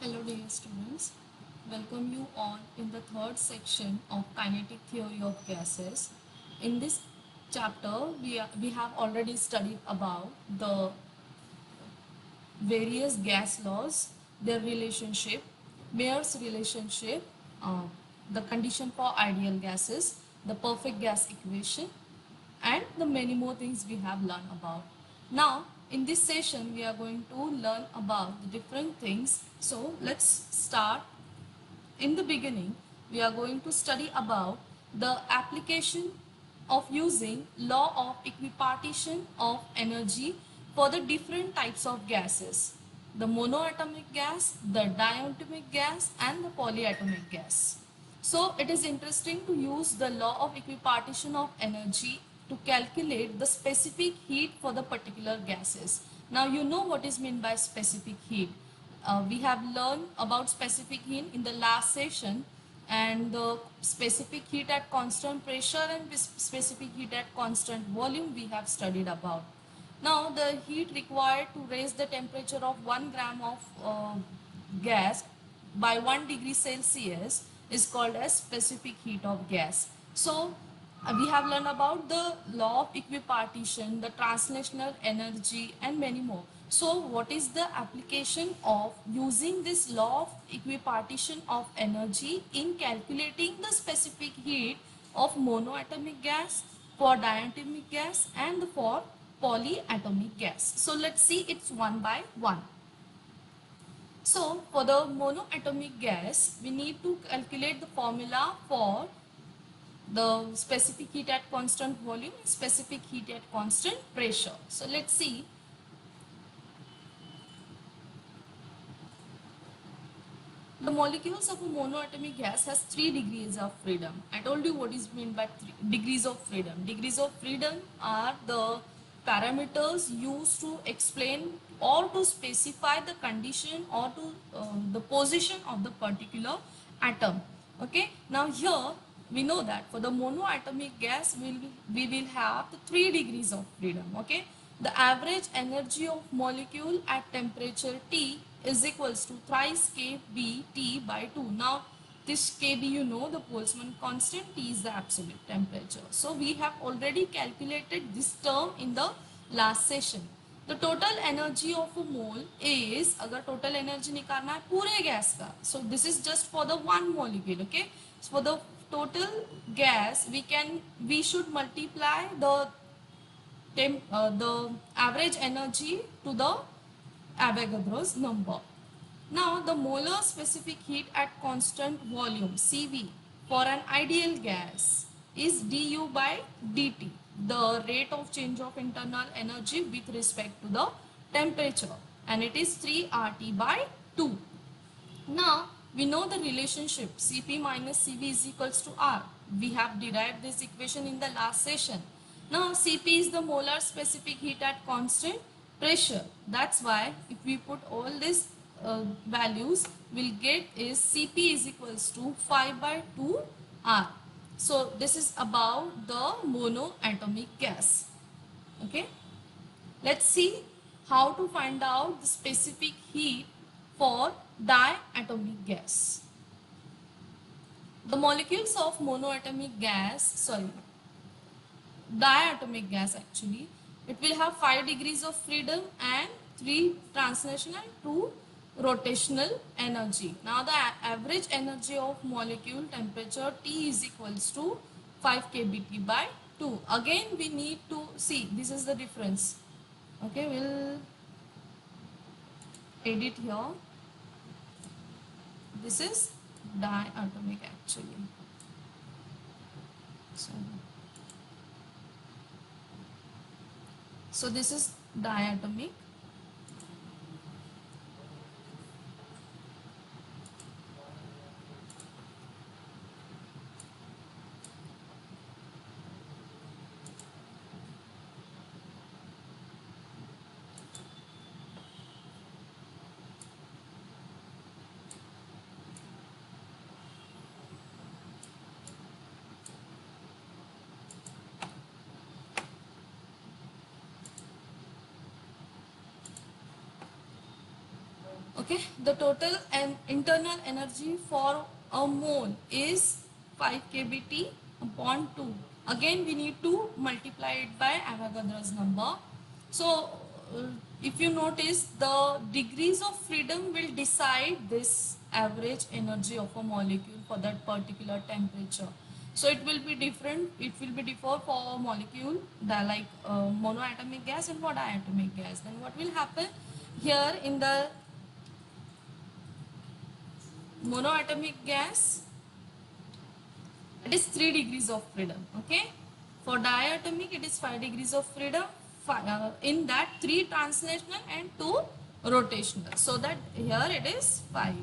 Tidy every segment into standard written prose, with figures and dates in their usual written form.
Hello dear students, welcome you all in the third section of kinetic theory of gases. In this chapter, we have already studied about the various gas laws, their relationship, Mayer's relationship, uh, the condition for ideal gases, the perfect gas equation, and the many more things we have learned about. Now, in this session, we are going to learn about the different things. So, let's start. In the beginning, we are going to study about the application of using law of equipartition of energy for the different types of gases, the monoatomic gas, the diatomic gas, and the polyatomic gas. So it is interesting to use the law of equipartition of energy to calculate the specific heat for the particular gases. Now you know what is meant by specific heat. We have learned about specific heat in the last session, and the specific heat at constant pressure and specific heat at constant volume we have studied about. Now the heat required to raise the temperature of 1 gram of gas by 1 degree Celsius is called as specific heat of gas. So we have learned about the law of equipartition, the translational energy, and many more. So what is the application of using this law of equipartition of energy in calculating the specific heat of monoatomic gas, for diatomic gas, and for polyatomic gas? So let's see it's one by one. So for the monoatomic gas, we need to calculate the formula for the specific heat at constant volume, specific heat at constant pressure. So let's see. The molecules of a monoatomic gas has 3 degrees of freedom. I told you what is meant by degrees of freedom. Degrees of freedom are the parameters used to explain or to specify the condition or to the position of the particular atom. Okay. Now here we know that for the monoatomic gas we will have the 3 degrees of freedom. Okay. The average energy of molecule at temperature T is equals to thrice kBT by 2. Now this kB, you know, the Boltzmann constant, T is the absolute temperature. So we have already calculated this term in the last session. The total energy of a mole is, अगर total energy निकालना है पूरे gas का, so this is just for the one molecule. Okay, so for the total gas we should multiply the average energy to the Avogadro's number. Now the molar specific heat at constant volume CV for an ideal gas is du by dt, the rate of change of internal energy with respect to the temperature, and it is 3 RT by 2. Now we know the relationship Cp minus Cv is equals to R. We have derived this equation in the last session. Now Cp is the molar specific heat at constant pressure. That's why if we put all these values, we'll get is Cp is equals to 5 by 2 R. So this is about the monoatomic gas. Okay. Let's see how to find out the specific heat for diatomic gas. The molecules of diatomic gas actually, it will have 5 degrees of freedom and 3 translational and 2 rotational energy. Now the average energy of molecule temperature T is equals to 5 kBT by 2. Again we need to see, this is the difference. Okay, we'll edit here. This is diatomic actually. So this is diatomic. Okay, the total and internal energy for a mole is 5 kBT upon 2. Again, we need to multiply it by Avogadro's number. So, if you notice, the degrees of freedom will decide this average energy of a molecule for that particular temperature. So it will be different. It will be differ for molecule that like monoatomic gas and for diatomic gas. Then what will happen here in the monoatomic gas, it is 3 degrees of freedom. Okay, for diatomic it is 5 degrees of freedom. In that 3 translational and 2 rotational, so that here it is 5.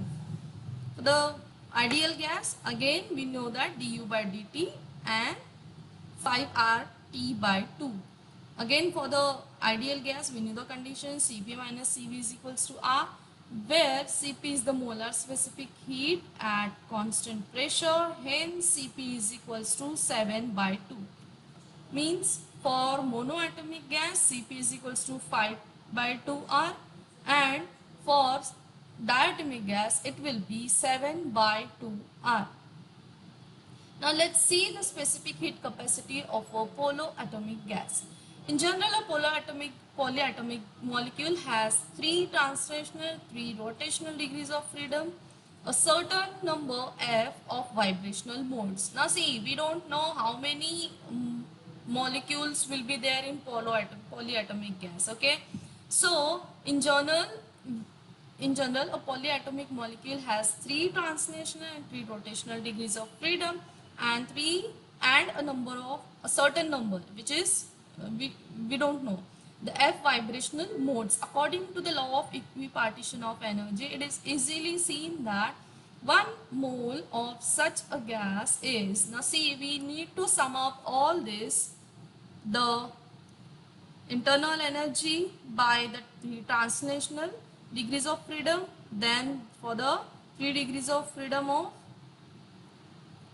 For the ideal gas, again we know that du by dt and 5 r T by 2. Again, for the ideal gas, we know the condition Cp minus Cv is equals to R, where Cp is the molar specific heat at constant pressure, hence Cp is equals to 7 by 2. Means for monoatomic gas, Cp is equals to 5 by 2 R, and for diatomic gas, it will be 7 by 2 R. Now let's see the specific heat capacity of a polyatomic gas. In general, a polyatomic molecule has 3 translational, 3 rotational degrees of freedom, a certain number f of vibrational modes. Now see, we don't know how many molecules will be there in polyatomic gas. Okay, so in general, a polyatomic molecule has 3 translational and 3 rotational degrees of freedom, and a certain number, which is we don't know, the f vibrational modes. According to the law of equipartition of energy, it is easily seen that 1 mole of such a gas is, now see, we need to sum up all this, the internal energy by the translational degrees of freedom, then for the 3 degrees of freedom of,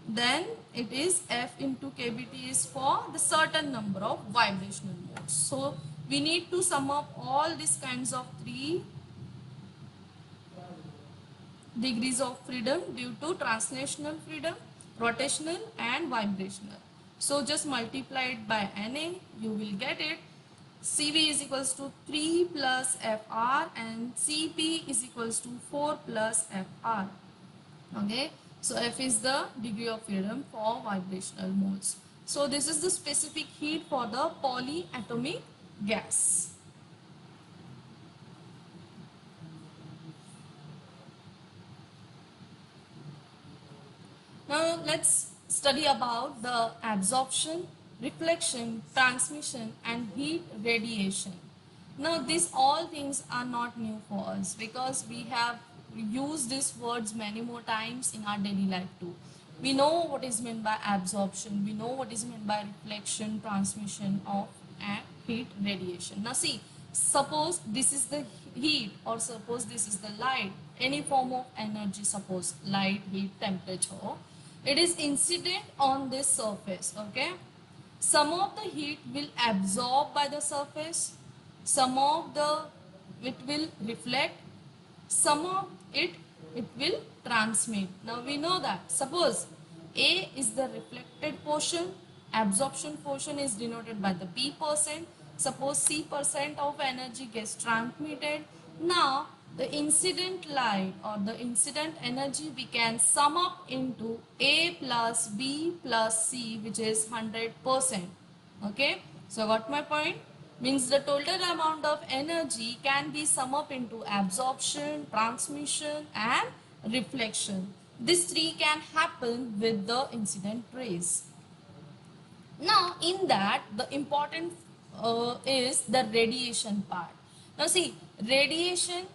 then it is F into kBT is for the certain number of vibrational modes. So we need to sum up all these kinds of 3 degrees of freedom due to translational freedom, rotational and vibrational. So just multiply it by Na, you will get it. Cv is equals to 3 plus Fr and Cp is equals to 4 plus Fr. Okay, so F is the degree of freedom for vibrational modes. So this is the specific heat for the polyatomic gas. Now let's study about the absorption, reflection, transmission and heat radiation. Now these all things are not new for us because we have used these words many more times in our daily life too. We know what is meant by absorption, we know what is meant by reflection, transmission of and heat radiation. Now see, suppose this is the heat or suppose this is the light, any form of energy, suppose light, heat, temperature, it is incident on this surface. Okay, some of the heat will absorb by the surface, some of the it will reflect, some of it will transmit. Now we know that suppose A is the reflected portion, absorption portion is denoted by the B%, suppose C% of energy gets transmitted. Now the incident light or the incident energy we can sum up into A plus B plus C, which is 100%. Okay, so got my point? Means the total amount of energy can be summed up into absorption, transmission and reflection. These 3 can happen with the incident rays. Now in that the important is the radiation part. Now see, radiation,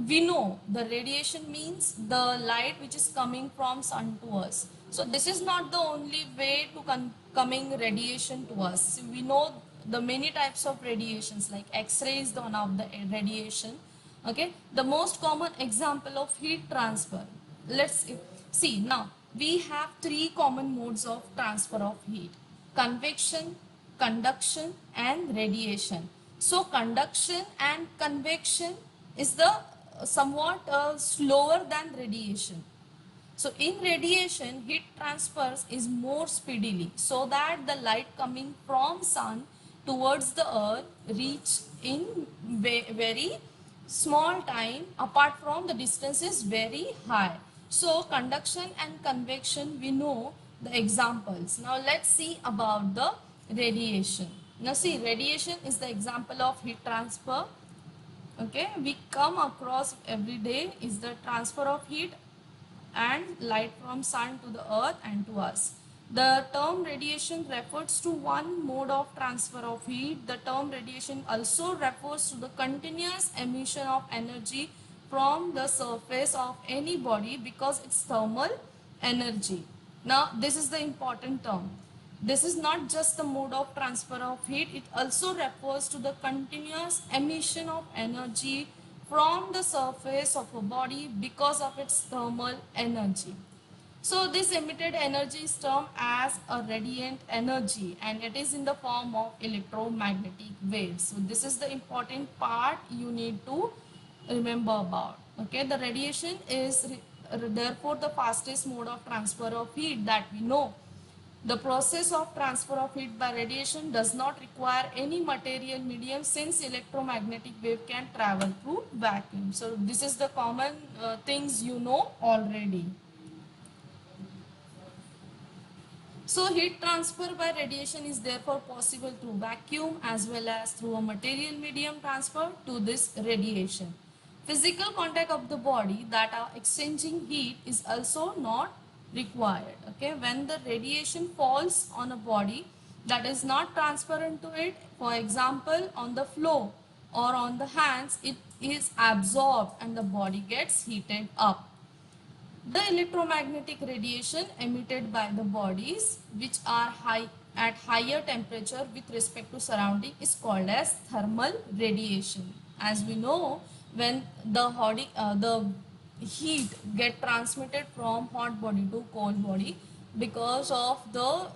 we know the radiation means the light which is coming from sun to us. So this is not the only way to coming radiation to us. We know the many types of radiations, like X-ray is the one of the radiation. Okay, the most common example of heat transfer. Let's see, now we have 3 common modes of transfer of heat: convection, conduction and radiation. So conduction and convection is the somewhat slower than radiation. So in radiation, heat transfers is more speedily so that the light coming from sun towards the earth reach in very small time, apart from the distance is very high. So conduction and convection, we know the examples. Now let's see about the radiation. Now see, radiation is the example of heat transfer. Okay, we come across every day is the transfer of heat and light from sun to the earth and to us. The term radiation refers to one mode of transfer of heat. The term radiation also refers to the continuous emission of energy from the surface of any body because it's thermal energy. Now this is the important term. This is not just the mode of transfer of heat, it also refers to the continuous emission of energy from the surface of a body because of its thermal energy. So this emitted energy is termed as a radiant energy and it is in the form of electromagnetic waves. So this is the important part you need to remember about. Okay, the radiation is therefore the fastest mode of transfer of heat that we know. The process of transfer of heat by radiation does not require any material medium since electromagnetic wave can travel through vacuum. So this is the common things you know already. So heat transfer by radiation is therefore possible through vacuum as well as through a material medium transfer to this radiation. Physical contact of the body that are exchanging heat is also not required. Okay, when the radiation falls on a body that is not transparent to it, for example on the floor or on the hands, it is absorbed and the body gets heated up. The electromagnetic radiation emitted by the bodies which are high at higher temperature with respect to surrounding is called as thermal radiation. As we know, when the heat get transmitted from hot body to cold body because of the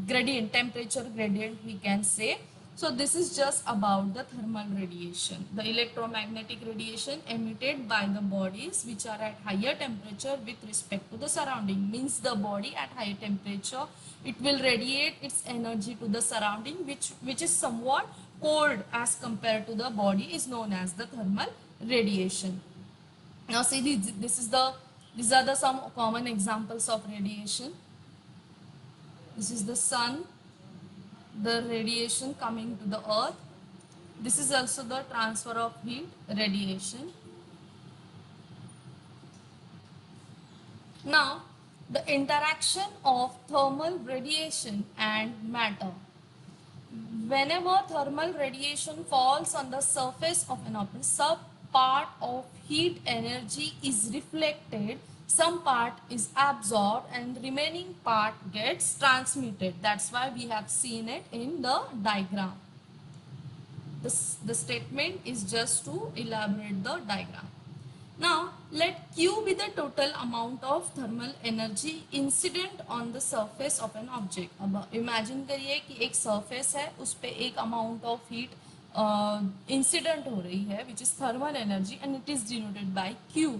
gradient, temperature gradient we can say. So this is just about the thermal radiation, the electromagnetic radiation emitted by the bodies which are at higher temperature with respect to the surrounding. Means the body at higher temperature, it will radiate its energy to the surrounding which is somewhat cold as compared to the body is known as the thermal radiation. Now see, these are the some common examples of radiation. This is the sun, the radiation coming to the earth. This is also the transfer of heat, radiation. Now, the interaction of thermal radiation and matter. Whenever thermal radiation falls on the surface of an object, some part of heat energy is reflected, some part is absorbed and remaining part gets transmitted. That's why we have seen it in the diagram. The statement is just to elaborate the diagram. Now let Q be the total amount of thermal energy incident on the surface of an object. अब imagine करिए कि एक surface है, उस पे एक amount of heat incident हो रही है, which is thermal energy, and it is denoted by Q.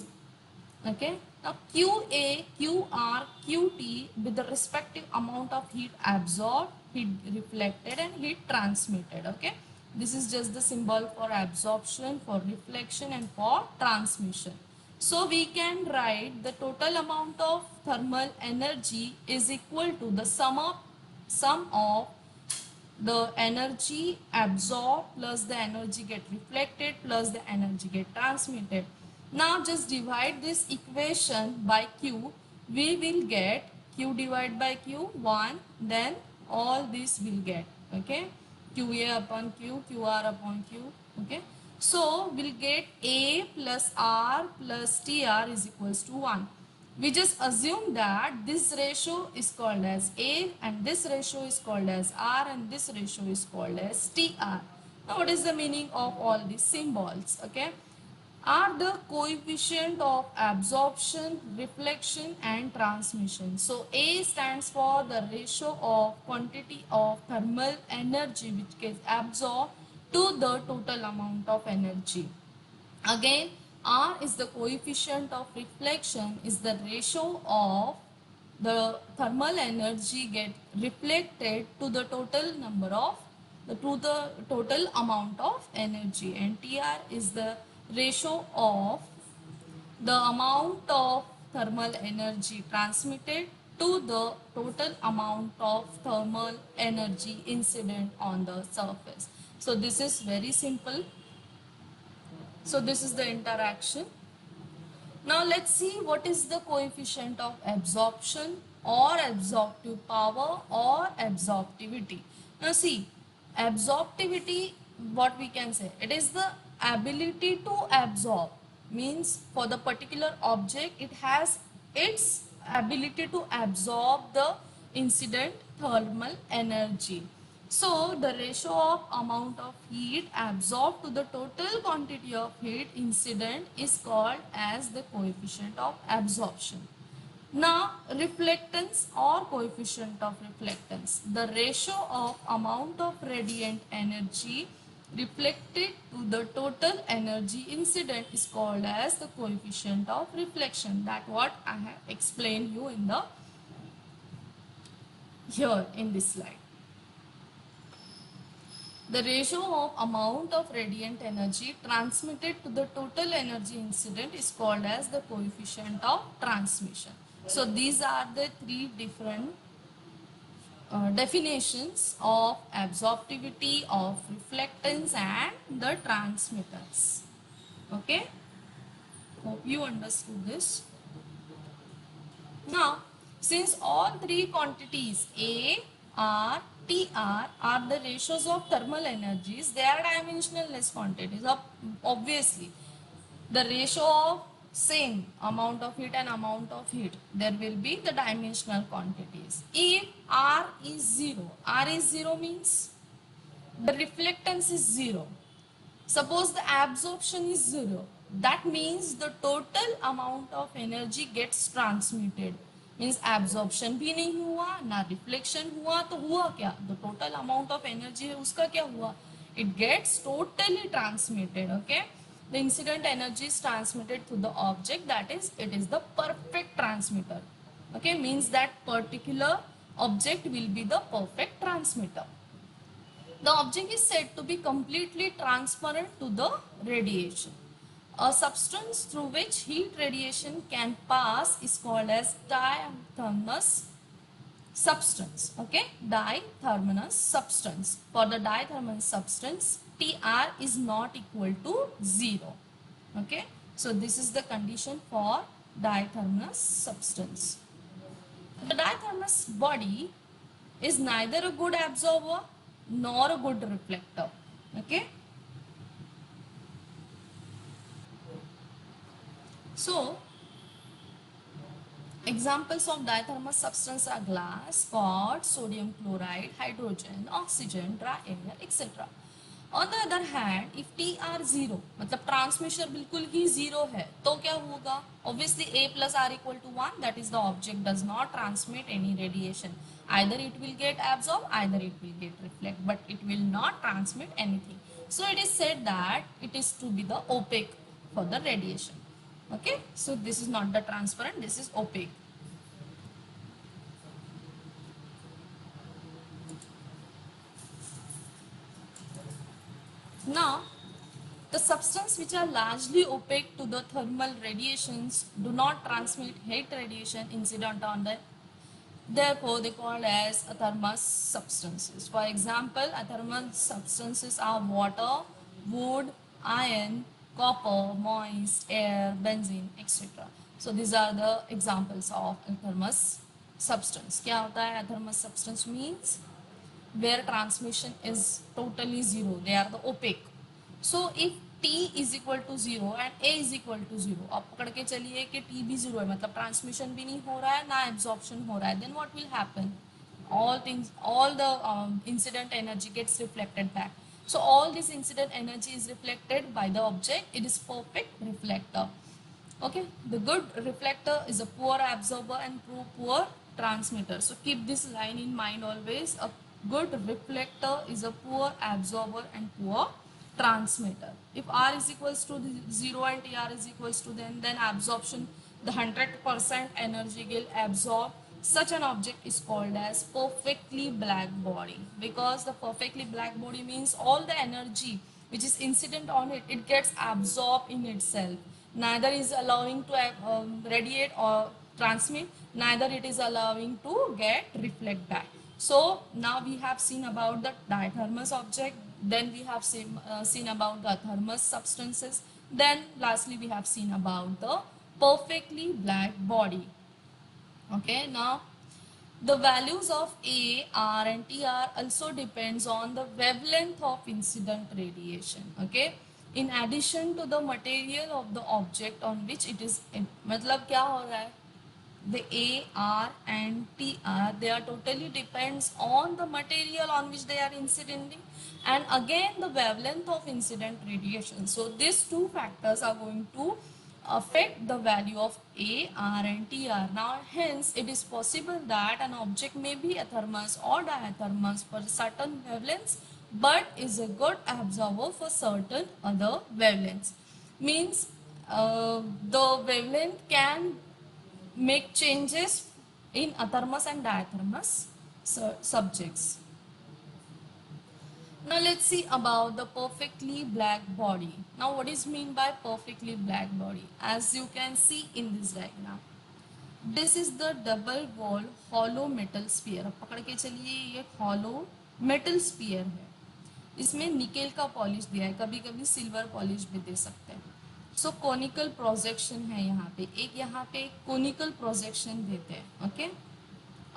Okay. Now QA, QR, QT with the respective amount of heat absorbed, heat reflected, and heat transmitted. Okay. This is just the symbol for absorption, for reflection, and for transmission. So we can write the total amount of thermal energy is equal to the sum of the energy absorbed plus the energy get reflected plus the energy get transmitted. Now just divide this equation by Q. We will get Q divided by Q 1, then all this will get, okay, QA upon Q, QR upon Q, okay. So we'll get A plus R plus TR is equals to 1. We just assume that this ratio is called as A and this ratio is called as R and this ratio is called as TR. Now what is the meaning of all these symbols, okay? Are the coefficient of absorption, reflection and transmission. So A stands for the ratio of quantity of thermal energy which gets absorbed to the total amount of energy. Again, R is the coefficient of reflection, is the ratio of the thermal energy get reflected to the total number of to the total amount of energy, and TR is the ratio of the amount of thermal energy transmitted to the total amount of thermal energy incident on the surface. So this is very simple. So this is the interaction. Now let's see what is the coefficient of absorption or absorptive power or absorptivity. Now see, absorptivity, what we can say, it is the ability to absorb, means for the particular object it has its ability to absorb the incident thermal energy. So the ratio of amount of heat absorbed to the total quantity of heat incident is called as the coefficient of absorption. Now reflectance or coefficient of reflectance, the ratio of amount of radiant energy reflected to the total energy incident is called as the coefficient of reflection. That what I have explained you in the here in this slide. The ratio of amount of radiant energy transmitted to the total energy incident is called as the coefficient of transmission. So these are the three different definitions of absorptivity, of reflectance and the transmittance. Okay, hope you understood this. Now, since all three quantities A, R, TR are the ratios of thermal energies, they are dimensionless quantities. Obviously, the ratio of same amount of heat and amount of heat, there will be the dimensional quantities. If R is 0 means the reflectance is 0. Suppose the absorption is 0. That means the total amount of energy gets transmitted. Means absorption भी नहीं हुआ ना reflection हुआ, तो हुआ क्या? The total amount of energy है उसका क्या हुआ? It gets totally transmitted. Okay. The incident energy is transmitted to the object, that is, it is the perfect transmitter. Okay, means that particular object will be the perfect transmitter. The object is said to be completely transparent to the radiation. A substance through which heat radiation can pass is called as diathermous substance. Okay, diathermous substance. For the diathermous substance, TR is not equal to 0. Okay, so this is the condition for diathermous substance. The diathermous body is neither a good absorber nor a good reflector. Okay, so examples of diathermous substance are glass, quartz, sodium chloride, hydrogen, oxygen, dry air, etc. On the other hand, if TR 0, मतलब transmission बिल्कुल ही 0 है, तो क्या होगा? Obviously A plus R equal to 1, that is the object does not transmit any radiation. Either it will get absorbed, either it will get reflect, but it will not transmit anything. So it is said that it is to be the opaque for the radiation. Okay, so this is not the transparent, this is opaque. Now, the substances which are largely opaque to the thermal radiations do not transmit heat radiation incident on them. Therefore, they called as athermous substances. For example, athermous substances are water, wood, iron, copper, moist, air, benzene, etc. So these are the examples of athermous substance. क्या होता है athermous substance means where transmission is totally zero. They are the opaque. So if T is equal to 0 and A is equal to 0, आप पकड़ के चलिए कि T भी 0 है, मतलब ट्रांसमिशन भी नहीं हो रहा है ना एब्जॉर्प्शन हो रहा है, then what will happen? All the incident energy gets reflected back. So all this incident energy is reflected by the object. It is perfect reflector. Okay, the good reflector is a poor absorber and poor transmitter. So keep this line in mind always. A good reflector is a poor absorber and poor transmitter. If R is equals to 0 and TR is equals to then absorption, the 100% energy will absorb. Such an object is called as perfectly black body, because the perfectly black body means all the energy which is incident on it, it gets absorbed in itself. Neither is allowing to radiate or transmit, neither it is allowing to get reflect back. So now we have seen about the diathermous object, then we have seen about the thermous substances, then lastly we have seen about the perfectly black body. Okay, now the values of A, R and TR also depends on the wavelength of incident radiation. Okay, in addition to the material of the object on which it is in, मतलब क्या हो रहा है, the A, R and TR, they are totally depends on the material on which they are incidenting, and again the wavelength of incident radiation. So these two factors are going to affect the value of A, R and TR. Now hence it is possible that an object may be athermous or diathermous for certain wavelengths but is a good absorber for certain other wavelengths. Means the wavelength can make changes in athermous and diathermous subjects. Now let's see about the perfectly black body. Now what is mean by perfectly black body? As you can see in this diagram, this is the double wall hollow metal sphere. अब पकड़ के चलिए, ये hollow metal sphere है, इसमें nickel का polish दिया है, कभी कभी सिल्वर पॉलिश भी दे सकते हैं. सो कोनिकल प्रोजेक्शन है यहाँ पे कोनिकल प्रोजेक्शन देते हैं. ओके,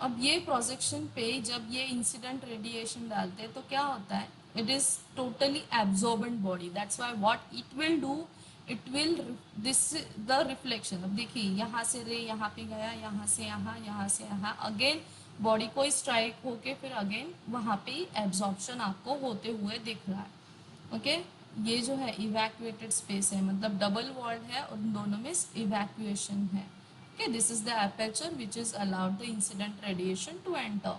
अब ये प्रोजेक्शन पे जब ये इंसिडेंट रेडिएशन डालते हैं तो क्या होता है, it is totally absorbent body. That's why what it will do, it will this the reflection. अब देखिए यहाँ से रे यहाँ पे गया, यहाँ से यहाँ अगेन बॉडी को स्ट्राइक होके फिर अगेन वहाँ पे एब्जॉर्प्शन आपको होते हुए दिख रहा है. ओके, ये जो है इवैक्यूएटेड स्पेस है, मतलब डबल वॉल्ड है और दोनों में इवैक्यूएशन है. Okay, this is the aperture which is allowed the incident radiation to enter.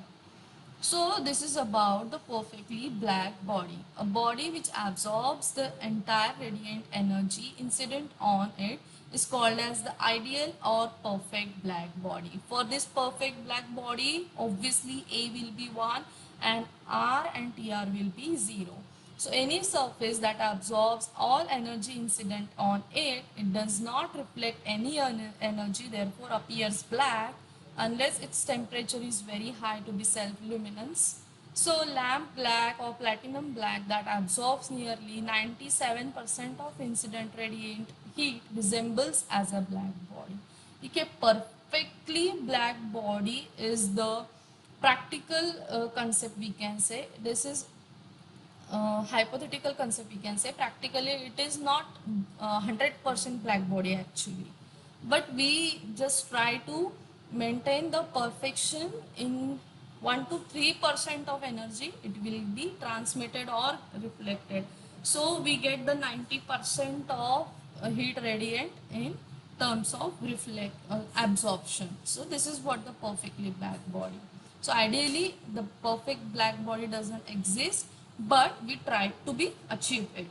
So this is about the perfectly black body, a body which absorbs the entire radiant energy incident on it is called as the ideal or perfect black body. For this perfect black body, obviously A will be 1 and R and TR will be 0. So any surface that absorbs all energy incident on it, it does not reflect any energy, therefore appears black unless its temperature is very high to be self-luminance. So lamp black or platinum black that absorbs nearly 97% of incident radiant heat resembles as a black body. Okay, perfectly black body is the practical concept we can say. This is hypothetical concept we can say. Practically it is not 100% black body actually, but we just try to maintain the perfection in 1 to 3% of energy it will be transmitted or reflected, so we get the 90% of heat radiant in terms of absorption. So this is what the perfectly black body. So ideally the perfect black body doesn't exist, but we try to be achieve it.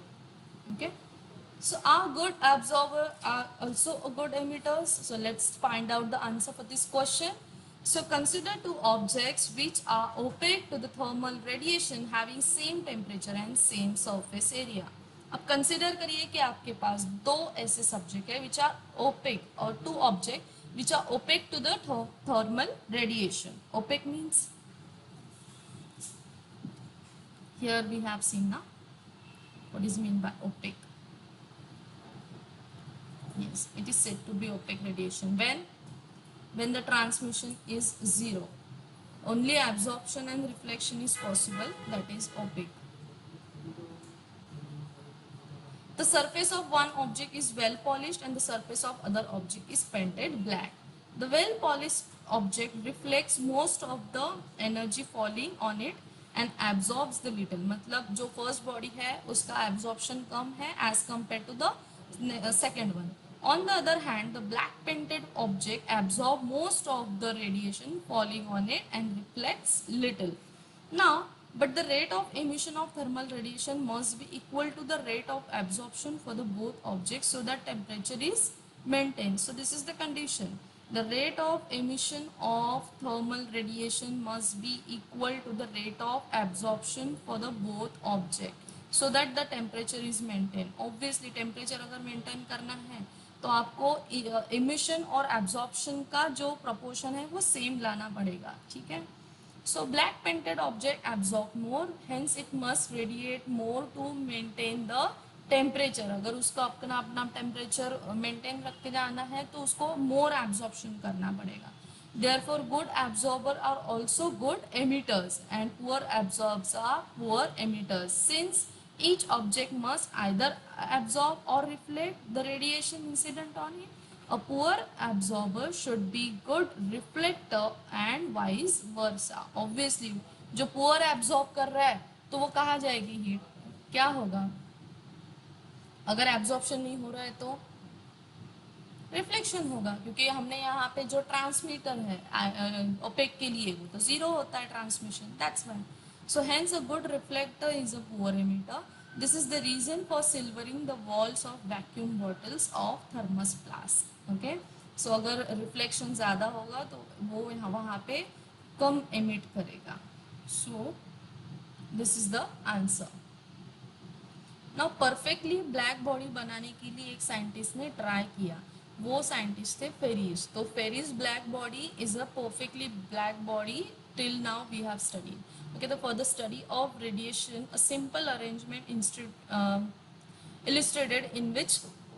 Okay, so are good absorber are also a good emitters? So let's find out the answer for this question. So consider two objects which are opaque to the thermal radiation having same temperature and same surface area. अब consider करिए कि आपके पास दो ऐसे subject है which are opaque, or two object which are opaque to the thermal radiation. Opaque means here we have seen now what is mean by opaque. Yes, it is said to be opaque radiation when the transmission is zero, only absorption and reflection is possible, that is opaque. The surface of one object is well polished and the surface of other object is painted black. The well polished object reflects most of the energy falling on it and absorbs the little. मतलब जो first body है उसका absorption कम है as compared to the second one. On the other hand, the black painted object absorbs most of the radiation falling on it and reflects little. Now But the rate of emission of thermal radiation must be equal to the rate of absorption for the both objects so that temperature is maintained. So this is the condition. The rate of emission of thermal radiation must be equal to the rate of absorption for the both object so that the temperature is maintained. Obviously temperature अगर maintain करना है तो आपको emission और absorption का जो proportion है वो same लाना पड़ेगा, ठीक है. So black painted object absorb more, hence it must radiate more to maintain the temperature. अगर उसको अपना अपना temperature maintain रख के जाना है तो उसको more absorption करना पड़ेगा. Therefore, good absorber are also good emitters and poor absorbers are poor emitters. Since each object must either absorb or reflect the radiation incident on it, a poor absorber should be good reflector and vice versa. Obviously, जो poor absorb कर रहा है तो वो कहाँ जाएगी heat? क्या होगा? अगर absorption नहीं हो रहा है तो रिफ्लेक्शन होगा, क्योंकि हमने यहाँ पे जो ट्रांसमीटर है ओपेक के लिए वो तो जीरो होता है transmission, that's why. So hence a good reflector is a poor emitter. This is the reason for silvering the walls of vacuum bottles of thermos flask. Okay, so अगर reflection ज़्यादा होगा तो वो वहाँ पे कम एमिट करेगा. So this is the answer. Now perfectly black body बनाने के लिए एक साइंटिस्ट ने ट्राई किया, वो साइंटिस्ट थे फेरिस. तो Ferry's black body is a perfectly black body till now we have studied. Okay, the further study of radiation, a simple arrangement illustrated in which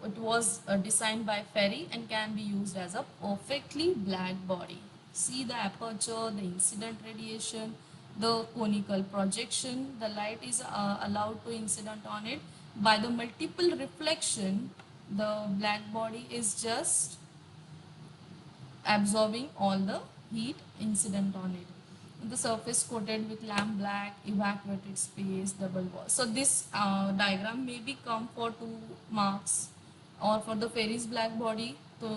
it was designed by Ferri and can be used as a perfectly black body. See the aperture, the incident radiation, the conical projection, the light is allowed to incident on it. By the multiple reflection, the black body is just absorbing all the heat incident on it. The surface coated with lamp black, evacuated space, double wall. So this diagram may be come for 2 marks, or for the Ferri's black body. So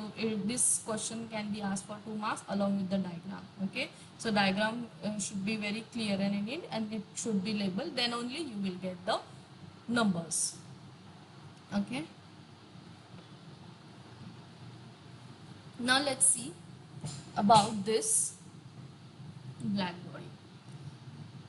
this question can be asked for 2 marks along with the diagram. Okay, so diagram should be very clear and neat, and it should be labeled. Then only you will get the numbers. Okay. Now let's see about this black body.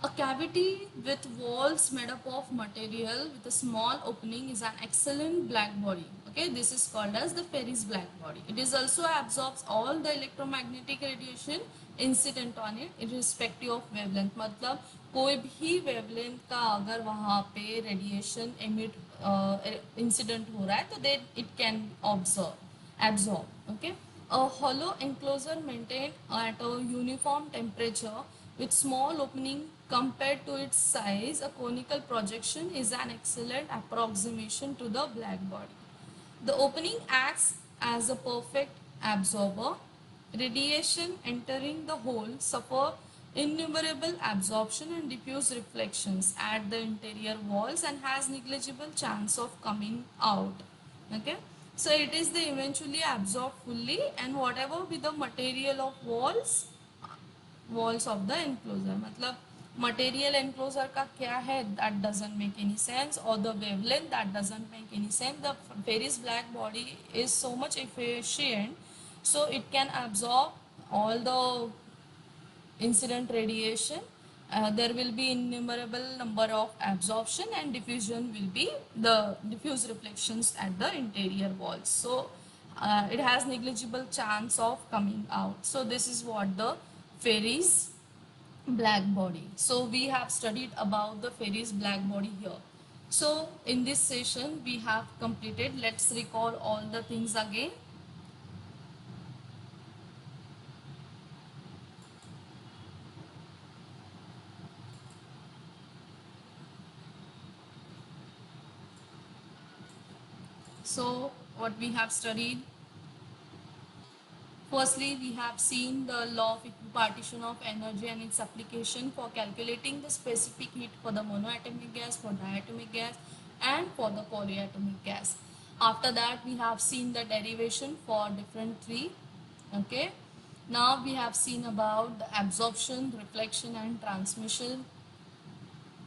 A cavity with walls made up of material with a small opening is an excellent black body. Okay, this is called as the Ferri's black body. It is also absorbs all the electromagnetic radiation incident on it irrespective of wavelength. मतलब कोई भी wavelength का अगर वहाँ पे radiation emit incident हो रहा है तो then it can absorb. Okay. A hollow enclosure maintained at a uniform temperature with small opening compared to its size, a conical projection is an excellent approximation to the black body. The opening acts as a perfect absorber. Radiation entering the hole suffer innumerable absorption and diffuse reflections at the interior walls and has negligible chance of coming out. Okay. So it is the eventually absorbed fully, and whatever be the material of walls of the enclosure. मतलब material enclosure का क्या है, that doesn't make any sense, or the wavelength, that doesn't make any sense. The Ferri's black body is so much efficient, so it can absorb all the incident radiation. There will be innumerable number of absorption, and diffusion will be the diffuse reflections at the interior walls. So it has negligible chance of coming out. So this is what the Ferri's black body. So we have studied about the Ferri's black body here. So in this session we have completed. Let's recall all the things again. So what we have studied: firstly, we have seen the law of equipartition of energy and its application for calculating the specific heat for the monoatomic gas, for diatomic gas, and for the polyatomic gas. After that, we have seen the derivation for different three. Okay. Now we have seen about the absorption, reflection, and transmission.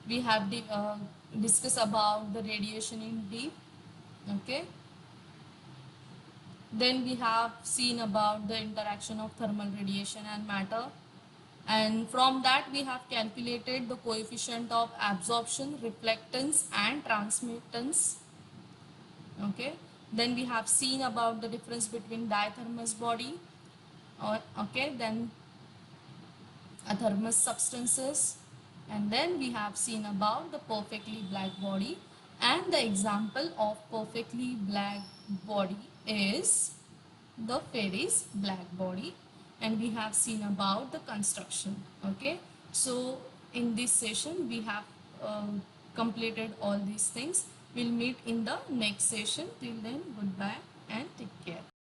We have discussed about the radiation in deep. Okay. Then we have seen about the interaction of thermal radiation and matter. And from that we have calculated the coefficient of absorption, reflectance and transmittance. Okay. Then we have seen about the difference between diathermous body, or okay, then thermous substances, and then we have seen about the perfectly black body, and the example of perfectly black body is the Ferris black body, and we have seen about the construction. Okay, so in this session we have completed all these things. We'll meet in the next session. Till then, goodbye and take care.